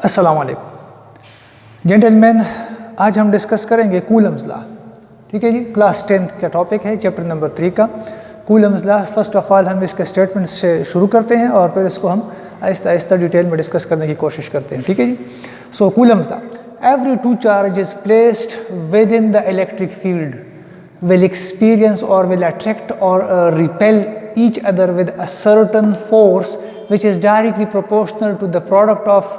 अस्सलाम वालेकुम जेंटलमैन, आज हम डिस्कस करेंगे कूलम्स लॉ। ठीक है जी, क्लास 10th का टॉपिक है, चैप्टर नंबर 3 का Coulomb's law. First of all हम इसके स्टेटमेंट से शुरू करते हैं और फिर इसको हम आहिस्ता आहिस्ता डिटेल में डिस्कस करने की कोशिश करते हैं। ठीक है जी। So Coulomb's law, every two charges placed within the electric field will experience or will attract or repel each other with a certain force which is directly proportional to the product of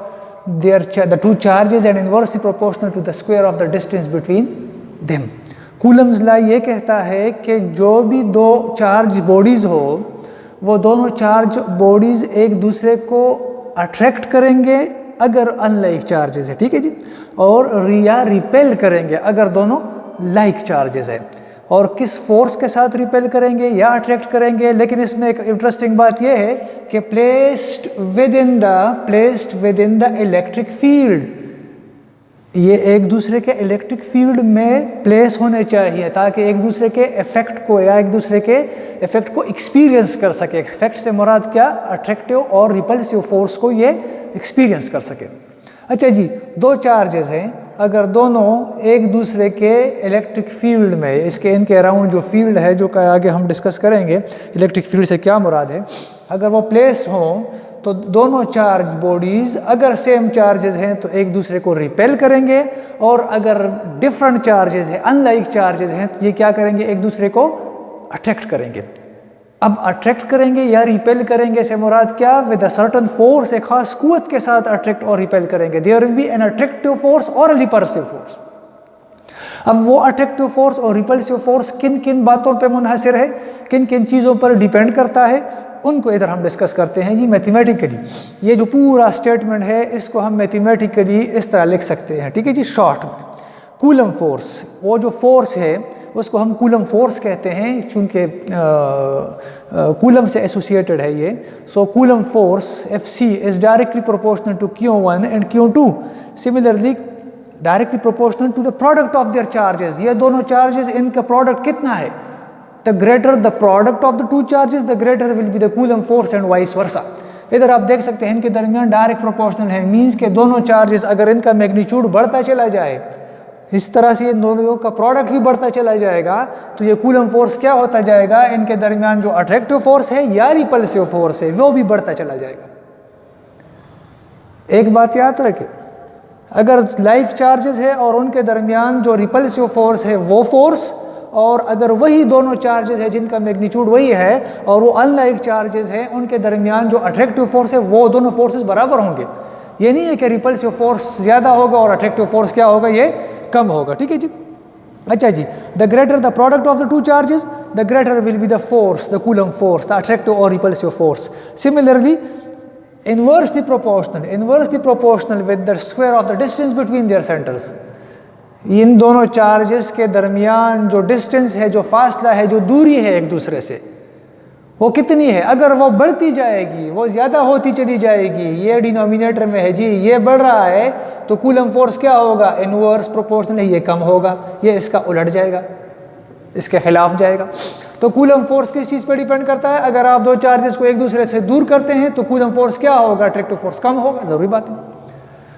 the two charges and inversely proportional to the square of the distance between them. Coulomb's law ये कहता है कि जो भी दो charge bodies हो वो दोनों चार्ज बॉडीज़ एक दूसरे को अट्रैक्ट करेंगे अगर अनलाइक चार्जेस है। ठीक है जी, और या रिपेल करेंगे अगर दोनों लाइक चार्जेस है। और किस फोर्स के साथ रिपेल करेंगे या अट्रैक्ट करेंगे, लेकिन इसमें एक इंटरेस्टिंग बात यह है कि placed within the electric field, ये एक दूसरे के इलेक्ट्रिक फील्ड में प्लेस होने चाहिए ताकि एक दूसरे के इफेक्ट को या एक दूसरे के इफेक्ट को एक्सपीरियंस कर सके। इफेक्ट से मुराद क्या, अट्रैक्टिव और रिपल्सिव फोर्स को ये एक्सपीरियंस कर सके। अच्छा जी, दो चार्जेस हैं, अगर दोनों एक दूसरे के इलेक्ट्रिक फील्ड में, इसके इनके अराउंड जो फील्ड है जो आगे हम डिस्कस करेंगे इलेक्ट्रिक फील्ड से क्या मुराद है, अगर वो प्लेस हों तो दोनों चार्ज बॉडीज़ अगर सेम चार्जेस हैं तो एक दूसरे को रिपेल करेंगे, और अगर डिफरेंट चार्जेस हैं, अनलाइक चार्जेस हैं, तो ये क्या करेंगे, एक दूसरे को अट्रैक्ट करेंगे। अब अट्रैक्ट करेंगे या रिपेल करेंगे से मुराद क्या, विद अ सर्टन फोर्स, एक खास कुव्वत के साथ अट्रैक्ट और रिपेल करेंगे। There will be an attractive force और अ रिपल्सिव फोर्स। अब वो अट्रैक्टिव फोर्स और रिपल्सिव फोर्स किन किन बातों पे मुनहसर है, किन किन चीज़ों पर डिपेंड करता है, उनको इधर हम डिस्कस करते हैं जी मैथमेटिकली। ये जो पूरा स्टेटमेंट है इसको हम मैथमेटिकली इस तरह लिख सकते हैं। ठीक है जी, शॉर्ट में कूलम फोर्स, वो जो फोर्स है उसको हम कूलम फोर्स कहते हैं चूँकि कूलम से एसोसिएटेड है ये। So Coulomb force Fc is directly proportional to Q1 and Q2, similarly directly proportional to the product of their charges. ये दोनों चार्जेस, इनका प्रोडक्ट कितना है, the greater the product of the two charges the greater will be the Coulomb force and vice versa. इधर आप देख सकते हैं इनके दरमियान डायरेक्ट प्रोपोर्शनल है, मीन्स के दोनों चार्जेस अगर इनका मैग्नीट्यूड बढ़ता चला जाए, इस तरह से इन दोनों का प्रोडक्ट भी बढ़ता चला जाएगा, तो ये कूलम फोर्स क्या होता जाएगा, इनके दरमियान जो अट्रैक्टिव फोर्स है या रिपल्सिव फोर्स है वो भी बढ़ता चला जाएगा। एक बात याद रखें, अगर लाइक चार्जेस है और उनके दरमियान जो रिपल्सिव फोर्स है वो फोर्स, और अगर वही दोनों चार्जेस है जिनका मैग्नीट्यूड वही है और वो अनलाइक चार्जेस हैं, उनके दरमियान जो अट्रैक्टिव फोर्स है वो दोनों फोर्सेस बराबर होंगे। ये नहीं है कि रिपल्सिव फोर्स ज़्यादा होगा और अट्रैक्टिव फोर्स क्या होगा, ये कम होगा। ठीक है जी। अच्छा जी, the greater the product of the two charges the greater will be the force, the Coulomb force, the attractive और repulsive force. Similarly inversely proportional with the square of the distance between their centres. इन दोनों charges के दरमियान जो distance है, जो फासला है, जो दूरी है एक दूसरे से, वो कितनी है, अगर वो बढ़ती जाएगी, वो ज़्यादा होती चली जाएगी, ये डिनोमिनेटर में है जी, ये बढ़ रहा है, तो कूलम फोर्स क्या होगा, इनवर्स प्रोपोर्शनल है, ये कम होगा, ये इसका उलट जाएगा, इसके खिलाफ जाएगा। तो कूलम फोर्स किस चीज़ पर डिपेंड करता है, अगर आप दो चार्जेस को एक दूसरे से दूर करते हैं तो कूलम फोर्स क्या होगा, अट्रैक्टिव फोर्स कम होगा, ज़रूरी बात है।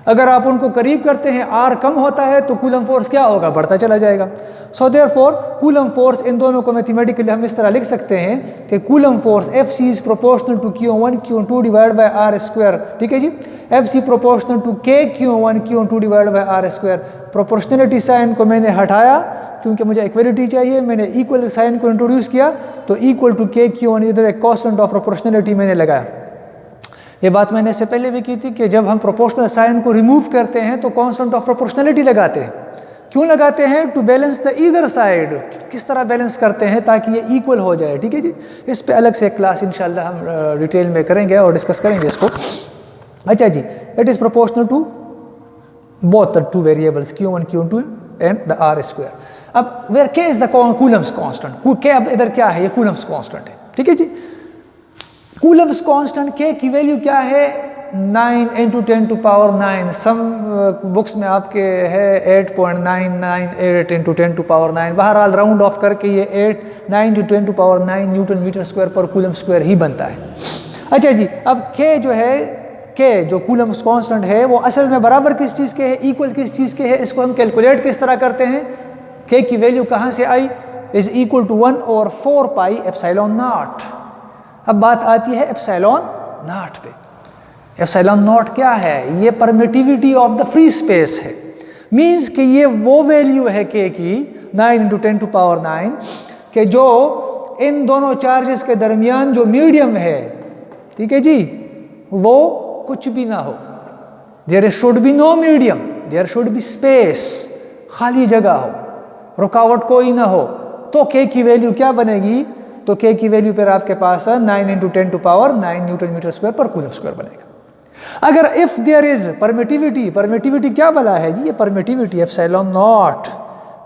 अगर आप उनको करीब करते हैं, आर कम होता है, तो कूलम फोर्स क्या होगा, बढ़ता चला जाएगा। सो देयरफॉर कूलम फोर्स, इन दोनों को मैथमेटिकली हम इस तरह लिख सकते हैं कि Coulomb force Fc is proportional to Q1 Q2 divide by r square. ठीक है जी, Fc proportional to K Q1 Q2 divide by r square. Proportionality sign को मैंने हटाया क्योंकि मुझे इक्वलिटी चाहिए, मैंने इक्वल साइन को इंट्रोड्यूस किया, तो इक्वल टू K Q1, इधर एक कांस्टेंट ऑफ प्रोपोर्शनलिटी मैंने लगाया। ये बात मैंने इससे पहले भी की थी कि जब हम प्रोपोर्शनल साइन को रिमूव करते हैं तो कांस्टेंट ऑफ प्रोपोर्शनलिटी लगाते हैं। क्यों लगाते हैं, to balance the either side. किस तरह बैलेंस करते हैं ताकि ये इक्वल हो जाए। ठीक है जी, इस पे अलग से क्लास इंशाल्लाह हम डिटेल में करेंगे और डिस्कस करेंगे इसको। अच्छा जी, it is proportional to both the two variables Q1 Q2 and the R square. अब where K is the Coulomb's constant, K अब इधर क्या है, ये कूलम्स कांस्टेंट है। ठीक है जी, कूलम्स कांस्टेंट के की वैल्यू क्या है, 9 × 10⁹। सम बुक्स में आपके है 8.998 × 10⁹। बहरहाल राउंड ऑफ करके ये 9 × 10⁹ न्यूटन मीटर स्क्वायर पर कूलम स्क्वायर ही बनता है। अच्छा जी, अब के जो है के जो कूलम्स कांस्टेंट है वो असल में बराबर किस चीज़ के है, इक्वल किस चीज़ के है, इसको हम कैलकुलेट किस तरह करते हैं, के की वैल्यू कहाँ से आई, is equal to 1/4 pi epsilon naught. अब बात आती है एप्सिलॉन नॉट पे। एप्सिलॉन नॉट क्या है, ये permittivity of the free space है। मीन्स कि ये वो वैल्यू है के की 9 × 10⁹ के जो इन दोनों चार्जेस के दरमियान जो मीडियम है, ठीक है जी, वो कुछ भी ना हो, there should be no medium, there should be space, खाली जगह हो, रुकावट कोई ना हो, तो के की वैल्यू क्या बनेगी, तो के की वैल्यू पर आपके पास 9 × 10⁹ न्यूटन मीटर स्क्वायर पर कूलम स्क्वायर बनेगा। अगर if there is permittivity, permittivity क्या बला है जी, ये परमिटिविटी एप्सिलॉन नॉट,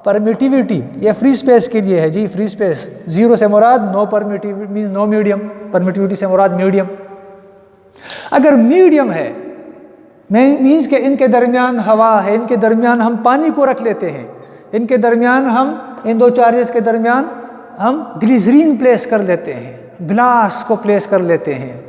परमिटिविटी ये फ्री स्पेस के लिए है जी, फ्री स्पेस, जीरो से मुराद no permittivity means no medium, permittivity से मुराद मीडियम। अगर मीडियम है मीन्स के इनके दरमियान हवा है, इनके दरमियान हम पानी को रख लेते हैं, इनके दरमियान हम इन दो चार्जेस के दरमियान हम ग्लिसरीन प्लेस कर लेते हैं, ग्लास को प्लेस कर लेते हैं,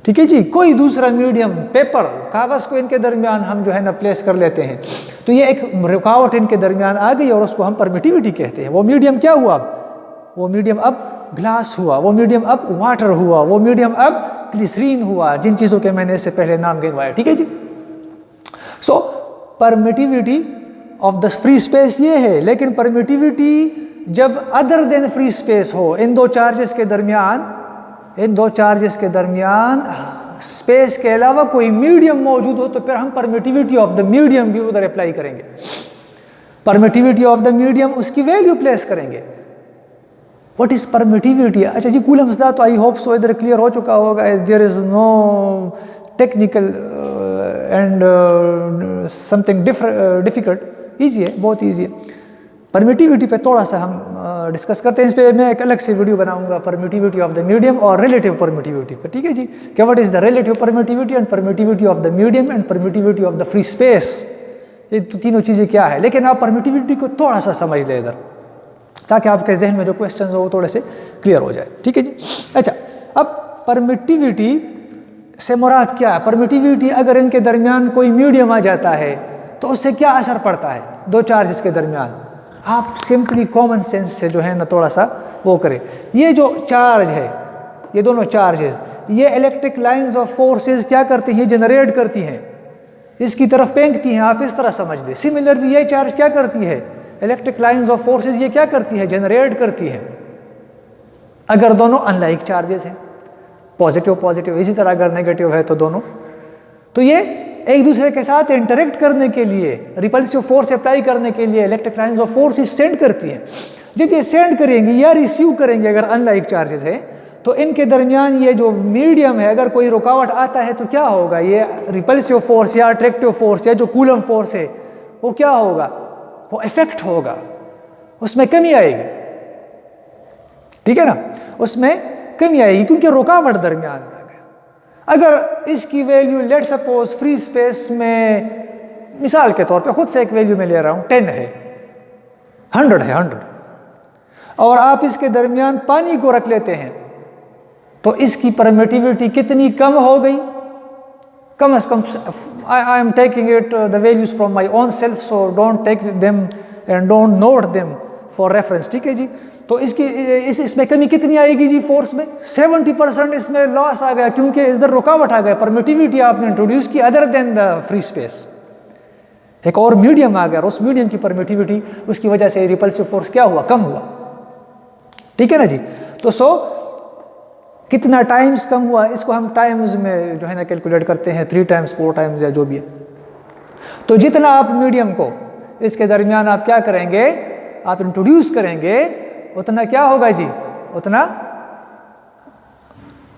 ठीक है जी, कोई दूसरा मीडियम पेपर कागज़ को इनके दरमियान हम जो है ना प्लेस कर लेते हैं, तो ये एक रुकावट इनके दरमियान आ गई और उसको हम परमिटिविटी कहते हैं। वो मीडियम क्या हुआ, वो मीडियम अब ग्लास हुआ, वो मीडियम अब वाटर हुआ, वो मीडियम अब ग्लिसरीन हुआ, जिन चीज़ों के मैंने इससे पहले नाम गिनवाया, ठीक है जी। So permittivity of the free space ये है, लेकिन परमिटिविटी जब अदर देन फ्री स्पेस हो, इन दो चार्जेस के दरमियान, इन दो चार्जेस के दरमियान स्पेस के अलावा कोई मीडियम मौजूद हो, तो फिर हम परमिटिविटी ऑफ द मीडियम भी उधर अप्लाई करेंगे, परमिटिविटी ऑफ द मीडियम उसकी वैल्यू प्लेस करेंगे। व्हाट इज परमिटिविटी, अच्छा जी कूलम्स लॉ तो आई होप सो इधर क्लियर हो चुका होगा, there is no technical and something difficult, easy है, बहुत ईजी है। परमिटिविटी पे थोड़ा सा हम डिस्कस करते हैं, इस पे मैं एक अलग से वीडियो बनाऊंगा, परमिटिविटी ऑफ द मीडियम और रिलेटिव परमिटिविटी पे, ठीक है जी, क्या what is the relative permittivity and permittivity of the medium and permittivity of the free space, ये तो तीनों चीज़ें क्या है। लेकिन आप परमिटिविटी को थोड़ा सा समझ लें इधर, ताकि आपके जहन में जो क्वेश्चन हो वो थोड़े से क्लियर हो जाए, ठीक है जी। अच्छा, अब परमिटिविटी से मुराद क्या है, परमिटिविटी अगर इनके दरमियान कोई मीडियम आ जाता है तो उससे क्या असर पड़ता है दो चार्जेस के दरमियान, आप सिंपली कॉमन सेंस से जो है ना थोड़ा सा वो करें। ये जो चार्ज है, ये दोनों चार्जेस, ये इलेक्ट्रिक लाइंस ऑफ फोर्सेस क्या करती हैं, जनरेट करती हैं, इसकी तरफ फेंकती हैं, आप इस तरह समझ लें। सिमिलरली ये चार्ज क्या करती है, इलेक्ट्रिक लाइंस ऑफ फोर्सेस ये क्या करती है, जनरेट करती है। अगर दोनों अनलाइक चार्जेस हैं, पॉजिटिव पॉजिटिव, इसी तरह अगर नेगेटिव है तो दोनों, तो ये एक दूसरे के साथ इंटरेक्ट करने के लिए, रिपल्सिव फोर्स अप्लाई करने के लिए electric lines of force send करती हैं। जब ये सेंड करेंगी या रिसीव करेंगे अगर अनलाइक चार्जेस है, तो इनके दरमियान ये जो मीडियम है, अगर कोई रुकावट आता है तो क्या होगा, ये रिपल्सिव फोर्स या अट्रैक्टिव फोर्स या जो कूलम फोर्स है वो क्या होगा, वो इफेक्ट होगा, उसमें कमी आएगी, ठीक है ना, उसमें कमी आएगी क्योंकि रुकावट दरमियान में आ गया। अगर इसकी value let suppose free space में मिसाल के तौर पे खुद से एक वैल्यू में ले रहा हूं 10 है, 100 है 100, और आप इसके दरमियान पानी को रख लेते हैं तो इसकी परमिटिविटी कितनी कम हो गई, कम अज कम, I am taking it the values from my own self, so don't take them and don't note them for reference, ठीक है जी। तो इसकी इसमें कमी कितनी आएगी जी, फोर्स में 70% इसमें लॉस आ गया क्योंकि इधर रुकावट आ गया, परमिटिविटी आपने इंट्रोड्यूस की other than the free space, एक और मीडियम आ गया और उस मीडियम की परमिटिविटी, उसकी वजह से रिपल्सिव फोर्स क्या हुआ, कम हुआ, ठीक है ना जी। तो सो कितना टाइम्स कम हुआ, इसको हम टाइम्स में जो है ना कैलकुलेट करते हैं, 3 टाइम्स 4 टाइम्स या जो भी है। तो जितना आप मीडियम को इसके दरमियान आप क्या करेंगे, आप इंट्रोड्यूस करेंगे, उतना क्या होगा जी, उतना,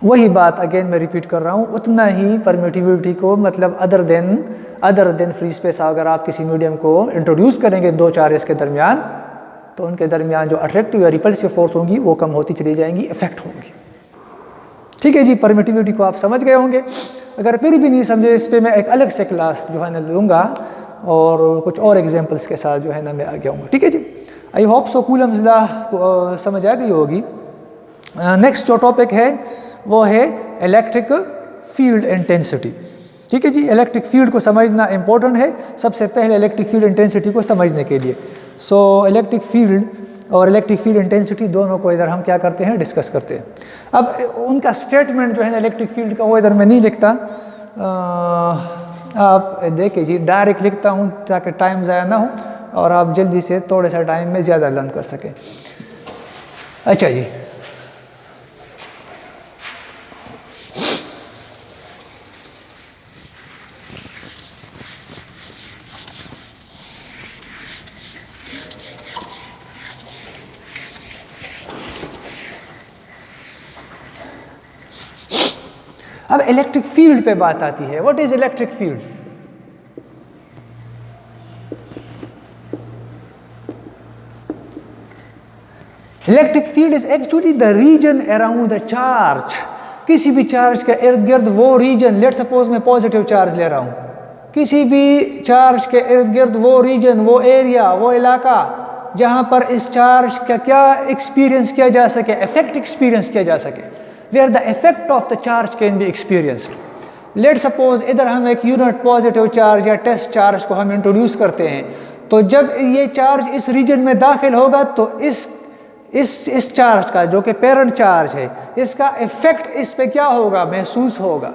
वही बात अगेन मैं रिपीट कर रहा हूँ, उतना ही परमिटिविटी को, मतलब अदर देन फ्री स्पेस, अगर आप किसी मीडियम को इंट्रोड्यूस करेंगे दो चार्जेस के दरमियान, तो उनके दरमियान जो अट्रैक्टिव या रिपल्सिव फोर्स होंगी वो कम होती चली जाएंगी, इफेक्ट होंगी, ठीक है जी। परमिटिविटी को आप समझ गए होंगे। अगर फिर भी नहीं समझे, इस पर मैं एक अलग से क्लास जो है ना लूँगा और कुछ और एग्जांपल्स के साथ जो है ना मैं आगे आऊँगा, ठीक है जी। I hope so Coulomb's law समझ आ गई होगी। नेक्स्ट जो टॉपिक है वो है इलेक्ट्रिक फील्ड इंटेंसिटी। ठीक है जी, इलेक्ट्रिक फील्ड को समझना इंपॉर्टेंट है सबसे पहले इलेक्ट्रिक फील्ड इंटेंसिटी को समझने के लिए। सो इलेक्ट्रिक फील्ड और इलेक्ट्रिक फील्ड इंटेंसिटी दोनों को इधर हम क्या करते हैं, डिस्कस करते हैं। अब उनका स्टेटमेंट जो है ना इलेक्ट्रिक फील्ड का, वो इधर मैं नहीं लिखता, आप देखिए जी, डायरेक्ट लिखता हूँ ताकि टाइम ज़ाया ना हो और आप जल्दी से थोड़े सा टाइम में ज़्यादा लर्न कर सकें। अच्छा जी, अब इलेक्ट्रिक फील्ड पे बात आती है। What is electric field? Electric field is actually the region around the charge. किसी भी चार्ज के इर्द गिर्द वो रीजन, लेट सपोज मैं पॉजिटिव चार्ज ले रहा हूं, किसी भी चार्ज के इर्द गिर्द वो रीजन, वो एरिया, वो इलाका जहां पर इस चार्ज का क्या एक्सपीरियंस किया जा सके, इफेक्ट एक्सपीरियंस किया जा सके, where the effect of the charge can be experienced. Let's suppose इधर हम एक यूनिट पॉजिटिव चार्ज या टेस्ट चार्ज को हम इंट्रोड्यूस करते हैं, तो जब ये चार्ज इस रीजन में दाखिल होगा तो इस चार्ज का जो कि पेरेंट चार्ज है, इसका इफेक्ट इस पे क्या होगा, महसूस होगा।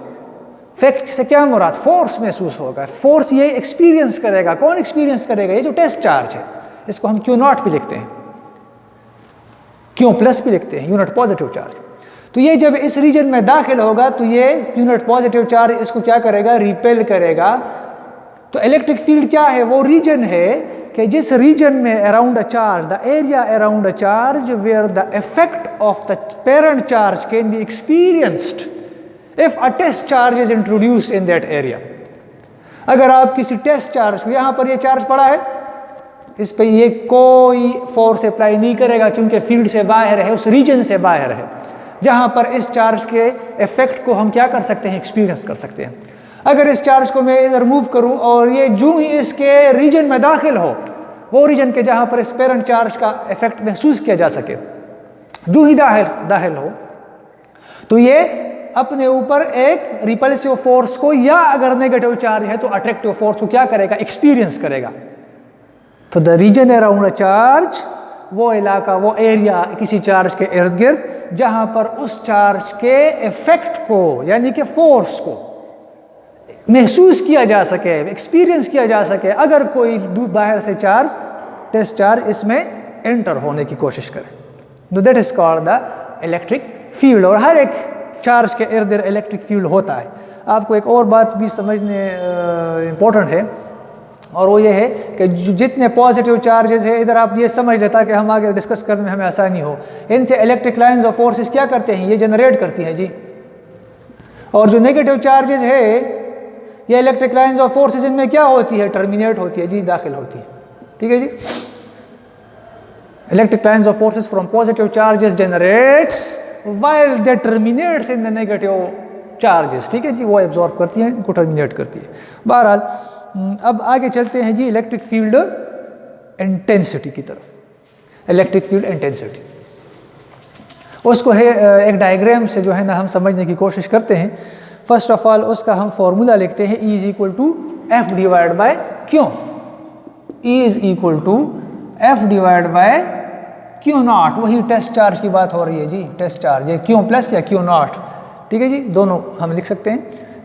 इफेक्ट से क्या मुराद, फोर्स महसूस होगा। फोर्स ये एक्सपीरियंस करेगा। कौन एक्सपीरियंस करेगा? ये जो टेस्ट चार्ज है, इसको हम Q0 भी लिखते हैं, Q प्लस भी लिखते हैं, यूनिट पॉजिटिव चार्ज। तो ये जब इस रीजन में दाखिल होगा तो ये यूनिट पॉजिटिव चार्ज इसको क्या करेगा, रिपेल करेगा। तो इलेक्ट्रिक फील्ड क्या है? वो रीजन है कि जिस रीजन में around a charge, the area around a charge where the effect of the parent charge can be experienced if a test charge is introduced in that area. अगर आप किसी टेस्ट चार्ज, यहाँ पर ये चार्ज पड़ा है, इस पे ये कोई फोर्स अप्लाई नहीं करेगा क्योंकि फील्ड से बाहर है, उस रीजन से बाहर है, जहां पर इस चार्ज के इफेक्ट को हम क्या कर सकते हैं, एक्सपीरियंस कर सकते हैं। अगर इस चार्ज को मैं इधर मूव करूं और ये जो ही इसके रीजन में दाखिल हो, वो रीजन के जहां पर इस पेरेंट चार्ज का इफेक्ट महसूस किया जा सके, जो ही दाखिल हो, तो ये अपने ऊपर एक रिपल्सिव फोर्स को, या अगर नेगेटिव चार्ज है तो अट्रैक्टिव फोर्स को क्या करेगा, एक्सपीरियंस करेगा। तो the region around a charge, वो इलाका, वो एरिया किसी चार्ज के इर्द गिर्द जहां पर उस चार्ज के इफेक्ट को, यानी कि फोर्स को महसूस किया जा सके, एक्सपीरियंस किया जा सके, अगर कोई बाहर से चार्ज, टेस्ट चार्ज इसमें एंटर होने की कोशिश करे, तो that is called the electric field. और हर एक चार्ज के इर्द गिर्द इलेक्ट्रिक फील्ड होता है। आपको एक और बात भी समझने इंपॉर्टेंट है, और वो ये है कि जितने पॉजिटिव चार्जेस है, इधर आप ये समझ लेता कि हम आगे डिस्कस करने में हमें आसानी हो, इनसे इलेक्ट्रिक लाइंस ऑफ फोर्सेस क्या करते हैं, ये जनरेट करती हैं जी। और जो नेगेटिव चार्जेस है, ये इलेक्ट्रिक लाइंस ऑफ फोर्सेस इनमें क्या होती है, टर्मिनेट होती है जी, दाखिल होती है। ठीक है जी, electric lines of forces from positive charges generates while they terminates in the negative charges. ठीक है जी, वो एब्जॉर्ब करती है, इनको टर्मिनेट करती है। बहरहाल अब आगे चलते हैं जी इलेक्ट्रिक फील्ड इंटेंसिटी की तरफ। इलेक्ट्रिक फील्ड इंटेंसिटी, उसको है एक डायग्राम से जो है ना हम समझने की कोशिश करते हैं। फर्स्ट ऑफ ऑल उसका हम फॉर्मूला लिखते हैं, E is equal to F divide by q. E is equal to F divide by q naught. वही टेस्ट चार्ज की बात हो रही है जी, टेस्ट चार्ज है क्यू प्लस या क्यू नॉट। ठीक है जी, दोनों हम लिख सकते हैं,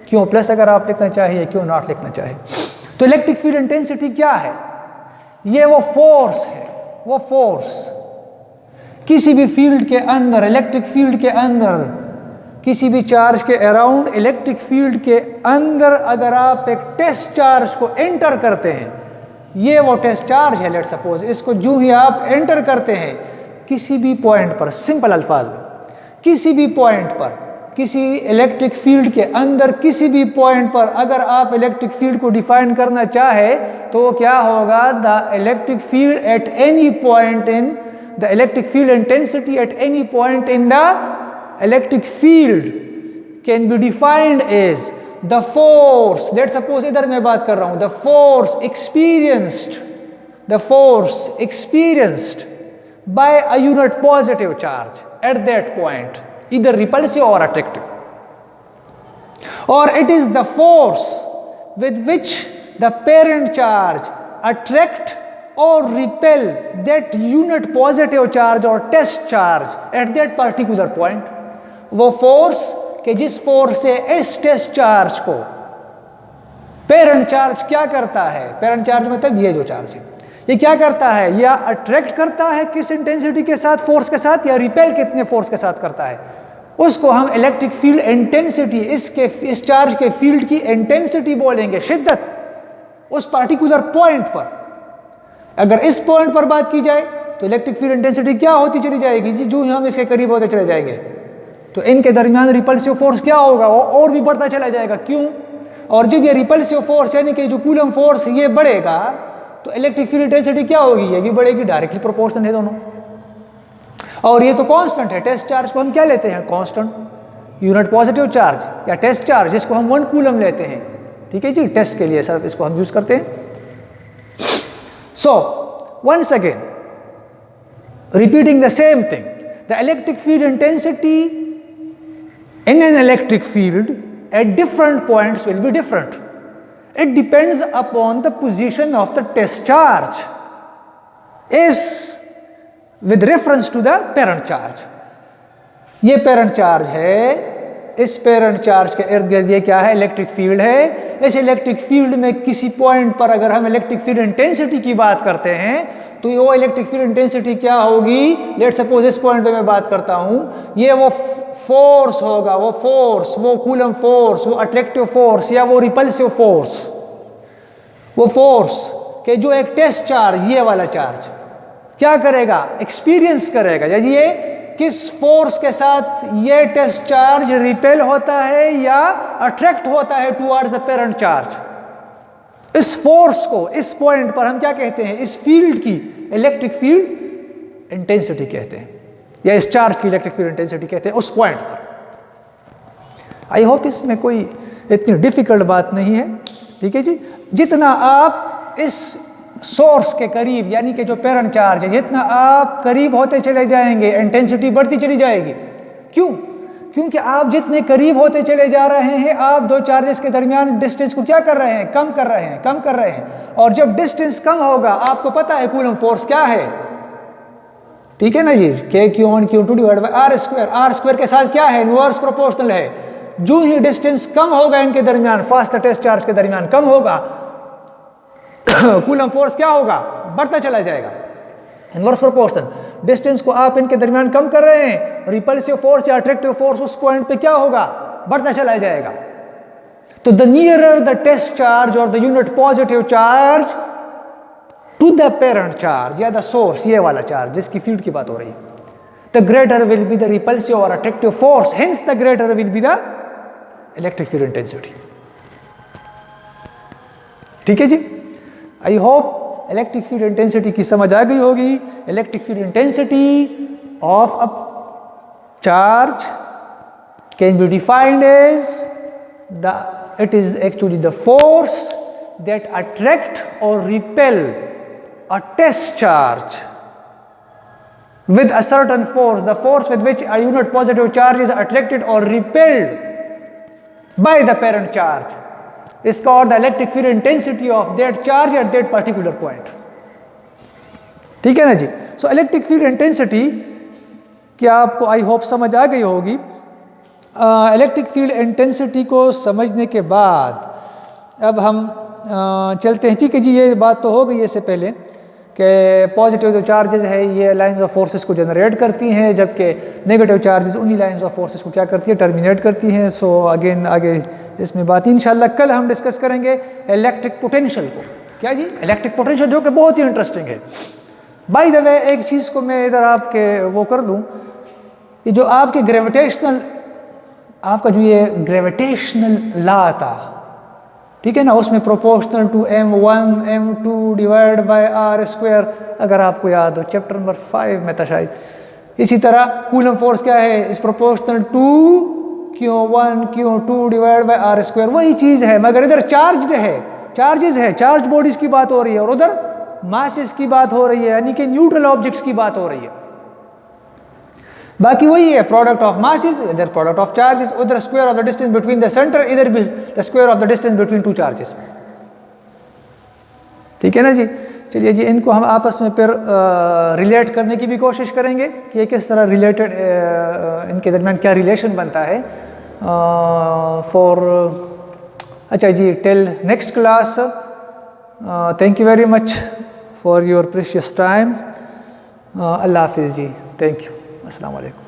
क्यू प्लस अगर आप लिखना चाहिए, क्यू नॉट लिखना चाहिए। तो इलेक्ट्रिक फील्ड इंटेंसिटी क्या है? ये वो फोर्स है, वो फोर्स किसी भी फील्ड के अंदर, इलेक्ट्रिक फील्ड के अंदर, किसी भी चार्ज के अराउंड इलेक्ट्रिक फील्ड के अंदर अगर आप एक टेस्ट चार्ज को एंटर करते हैं, ये वो टेस्ट चार्ज है। लेट सपोज इसको जो ही आप एंटर करते हैं किसी भी पॉइंट पर, सिंपल अल्फाज में किसी भी पॉइंट पर, किसी इलेक्ट्रिक फील्ड के अंदर किसी भी पॉइंट पर अगर आप इलेक्ट्रिक फील्ड को डिफाइन करना चाहे तो क्या होगा, the electric field at any point in the electric field intensity at any point in the electric field can be defined as the force. Let suppose इधर मैं बात कर रहा हूं, the force experienced by a unit positive charge at that point, either repulsive or attractive। or it is the force with which the parent charge attract or repel that unit positive charge or test charge at that particular point. वो force कि जिस force से इस test charge को parent charge क्या करता है, parent charge मतलब ये जो चार्ज है, ये क्या करता है, या अट्रैक्ट करता है किस इंटेंसिटी के साथ, फोर्स के साथ, या रिपेल कितने फोर्स के साथ करता है, उसको हम इलेक्ट्रिक फील्ड इंटेंसिटी, इस चार्ज के फील्ड की इंटेंसिटी बोलेंगे, शिद्दत उस पार्टिकुलर पॉइंट पर। अगर इस पॉइंट पर बात की जाए तो इलेक्ट्रिक फील्ड इंटेंसिटी क्या होती चली जाएगी, जो हम इसके करीब होते चले जाएंगे तो इनके दरमियान रिपल्सिव फोर्स क्या होगा, वो और भी बढ़ता चला जाएगा। क्यों? और जब ये रिपल्सिव फोर्स यानी कि जो कूलम फोर्स ये बढ़ेगा तो इलेक्ट्रिक फील्ड इंटेंसिटी क्या होगी, ये भी बढ़ेगी, डायरेक्टली प्रोपोर्शनल है दोनों। और ये तो कांस्टेंट है, टेस्ट चार्ज को हम क्या लेते हैं, कांस्टेंट, यूनिट पॉजिटिव चार्ज या टेस्ट चार्ज जिसको हम 1 कूलम लेते हैं, ठीक है जी, टेस्ट के लिए सर इसको हम यूज करते हैं। So once again repeating the same thing, the electric field intensity in an electric field at different points will be different. It depends upon the position of the test charge is with reference to the parent charge. ये parent charge है, इस parent charge के इर्द गिर्द ये क्या है, electric field है। इस इलेक्ट्रिक फील्ड में किसी पॉइंट पर अगर हम इलेक्ट्रिक फील्ड इंटेंसिटी की बात करते हैं तो वो इलेक्ट्रिक फील्ड इंटेंसिटी क्या होगी, लेट सपोज इस पॉइंट पे मैं बात करता हूं, ये वो फोर्स होगा, वो फोर्स, वो कूलम फोर्स, वो अट्रैक्टिव फोर्स या वो रिपल्सिव फोर्स, वो फोर्स के जो एक टेस्ट चार्ज, ये वाला चार्ज क्या करेगा, एक्सपीरियंस करेगा, या ये किस फोर्स के साथ ये टेस्ट चार्ज रिपेल होता है या अट्रैक्ट होता है टुवर्ड्स द पेरेंट चार्ज। इस फोर्स को इस पॉइंट पर हम क्या कहते हैं, इस फील्ड की इलेक्ट्रिक फील्ड इंटेंसिटी कहते हैं, या इस चार्ज की इलेक्ट्रिक फील्ड इंटेंसिटी कहते हैं उस पॉइंट पर। आई होप इसमें कोई इतनी डिफिकल्ट बात नहीं है, ठीक है जी। जितना आप इस सोर्स के करीब यानी कि जो पेरेंट चार्ज है, जितना आप करीब होते चले जाएंगे इंटेंसिटी बढ़ती चली जाएगी। क्यों? क्योंकि आप जितने करीब होते चले जा रहे हैं, आप दो चार्जेस के दरमियान डिस्टेंस को क्या कर रहे हैं, कम कर रहे हैं, कम कर रहे हैं। और जब डिस्टेंस कम होगा, आपको पता है कूलम फोर्स क्या है, ठीक है ना जी, Q1Q2 divide by r square. R square के साथ क्या है, इनवर्स प्रोपोर्शनल है। जो ही डिस्टेंस कम होगा इनके दरमियान, फास्ट टेस्ट चार्ज के दरमियान कम होगा, कूलम फोर्स क्या होगा, बढ़ता चला जाएगा, इनवर्स प्रोपोर्शनल। डिस्टेंस को आप इनके दरमियान कम कर रहे हैं, रिपल्सिव फोर्स या अट्रैक्टिव फोर्स उस पॉइंट पे क्या होगा, बढ़ता चला जाएगा। तो the nearer the test charge और the unit positive charge to the parent charge या द सोर्स, ये वाला चार्ज जिसकी फील्ड की बात हो रही है, the greater will be the repulsive और attractive force, hence the greater will be the electric field intensity. ठीक है जी, I hope electric field intensity की समझ आ गई होगी। Electric field intensity of a charge can be defined as it is actually the force that attract or repel a test charge with a certain force, the force with which a unit positive charge is attracted or repelled by the parent charge is called the electric field intensity of that charge at that particular point. ठीक है ना जी। So electric field intensity क्या आपको I hope समझ आ गई होगी। Electric field intensity को समझने के बाद अब हम चलते हैं। ठीक है जी, ये बात तो हो गई इससे पहले कि पॉजिटिव जो चार्जेस है ये लाइंस ऑफ फोर्सेस को जनरेट करती हैं, जबकि नेगेटिव चार्जेस उन्हीं लाइंस ऑफ फोर्सेस को क्या करती है, टर्मिनेट करती हैं। सो अगेन आगे इसमें बात इंशाल्लाह कल हम डिस्कस करेंगे इलेक्ट्रिक पोटेंशियल को। क्या जी, इलेक्ट्रिक पोटेंशियल, जो कि बहुत ही इंटरेस्टिंग है। बाय द वे एक चीज़ को मैं इधर आपके वो कर दूँ, ये जो आपके ग्रेविटेशनल, आपका जो ये ग्रेविटेशनल लॉ था, ठीक है ना, उसमें proportional to m1 m2 divide by r square, अगर आपको याद हो चैप्टर नंबर 5 में था शायद। इसी तरह कूलम फोर्स क्या है, इस proportional to Q1 Q2 divide by r square, वही चीज़ है, मगर इधर चार्ज है, चार्जेस है, चार्ज बॉडीज की बात हो रही है, और उधर मासेस की बात हो रही है, यानी कि न्यूट्रल ऑब्जेक्ट्स की बात हो रही है। बाकी वही है, प्रोडक्ट ऑफ मासेस, इधर प्रोडक्ट ऑफ चार्जेस, उधर square of the distance between the centre, इधर भी the square of the distance between two charges. ठीक है ना जी। चलिए जी, इनको हम आपस में फिर रिलेट करने की भी कोशिश करेंगे कि ये किस तरह रिलेटेड, इनके दरमियान क्या रिलेशन बनता है फॉर। अच्छा जी, till next class, thank you very much for your precious time. अल्लाह हाफिज़ जी, थैंक यू, अस्सलाम वालेकुम।